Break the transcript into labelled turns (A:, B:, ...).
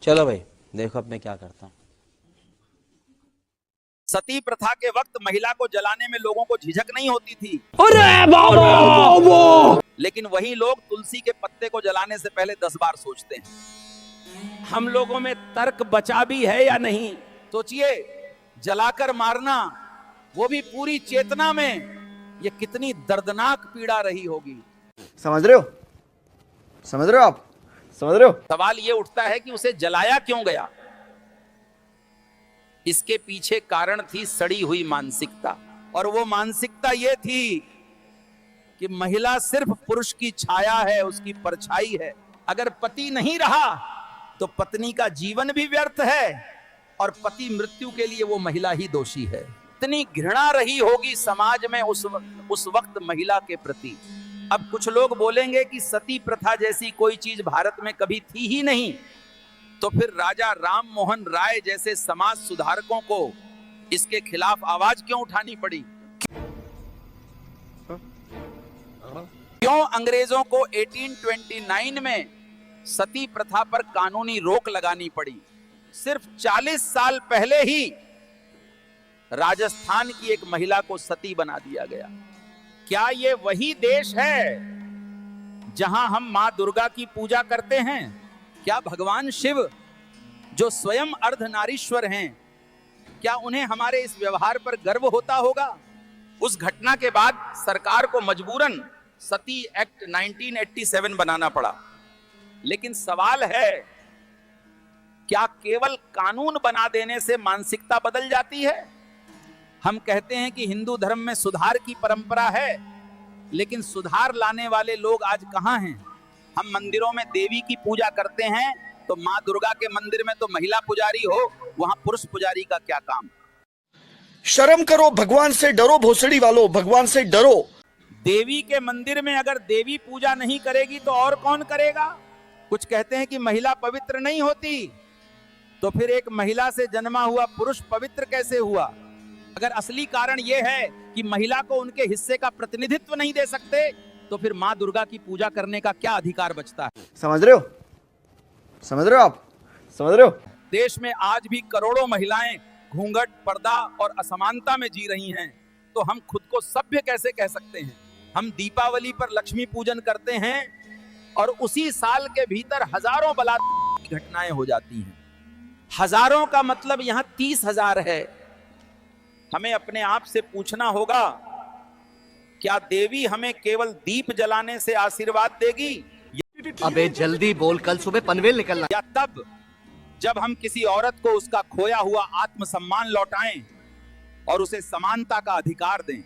A: चलो भाई, देखो अब मैं क्या करता हूँ।
B: सती प्रथा के वक्त महिला को जलाने में लोगों को झिझक नहीं होती थी।
A: अरे बाबा!
B: लेकिन वही लोग तुलसी के पत्ते को जलाने से पहले 10 बार सोचते हैं। हम लोगों में तर्क बचा भी है या नहीं? सोचिए, जलाकर मारना, वो भी पूरी चेतना में, ये कितनी दर्दनाक पीड़ा रही होगी।
C: समझ रहे हो? समझ रहे हो आप? समझ रहे हो?
B: सवाल ये उठता है कि उसे जलाया क्यों गया? इसके पीछे कारण थी सड़ी हुई मानसिकता, और वो मानसिकता ये थी कि महिला सिर्फ पुरुष की छाया है, उसकी परछाई है। अगर पति नहीं रहा तो पत्नी का जीवन भी व्यर्थ है, और पति मृत्यु के लिए वो महिला ही दोषी है। इतनी घृणा रही होगी समाज में उस वक्त महिला के प्रति। अब कुछ लोग बोलेंगे कि सती प्रथा जैसी कोई चीज भारत में कभी थी ही नहीं, तो फिर राजा राम मोहन राय जैसे समाज सुधारकों को इसके खिलाफ आवाज क्यों उठानी पड़ी? क्यों अंग्रेजों को 1829 में सती प्रथा पर कानूनी रोक लगानी पड़ी? सिर्फ 40 साल पहले ही राजस्थान की एक महिला को सती बना दिया गया। क्या ये वही देश है जहां हम मां दुर्गा की पूजा करते हैं? क्या भगवान शिव, जो स्वयं अर्धनारीश्वर हैं, क्या उन्हें हमारे इस व्यवहार पर गर्व होता होगा? उस घटना के बाद सरकार को मजबूरन सती एक्ट 1987 बनाना पड़ा। लेकिन सवाल है, क्या केवल कानून बना देने से मानसिकता बदल जाती है? हम कहते हैं कि हिंदू धर्म में सुधार की परंपरा है, लेकिन सुधार लाने वाले लोग आज कहां हैं? हम मंदिरों में देवी की पूजा करते हैं, तो मां दुर्गा के मंदिर में तो महिला पुजारी हो, वहां पुरुष पुजारी का क्या काम?
C: शर्म करो, भगवान से डरो, भोसड़ी वालों, भगवान से डरो।
B: देवी के मंदिर में अगर देवी पूजा नहीं करेगी तो और कौन करेगा? कुछ कहते हैं कि महिला पवित्र नहीं होती, तो फिर एक महिला से जन्मा हुआ पुरुष पवित्र कैसे हुआ? अगर असली कारण यह है कि महिला को उनके हिस्से का प्रतिनिधित्व नहीं दे सकते, तो फिर मां दुर्गा की पूजा करने का क्या अधिकार बचता है?
C: समझ रहे हो? समझ रहे हो आप? समझ रहे हो?
B: देश में आज भी करोड़ों महिलाएं घूंघट, पर्दा और असमानता में जी रही हैं, तो हम खुद को सभ्य कैसे कह सकते हैं? हम दीपावली पर लक्ष्मी पूजन करते हैं और उसी साल के भीतर हजारों बलात्कार की घटनाएं हो जाती हैं। हजारों का मतलब यहां 30,000 है। हमें अपने आप से पूछना होगा, क्या देवी हमें केवल दीप जलाने से आशीर्वाद देगी,
D: अबे जल्दी बोल, कल सुबह पनवेल निकलना।
B: या तब जब हम किसी औरत को उसका खोया हुआ आत्मसम्मान लौटाएं और उसे समानता का अधिकार दें?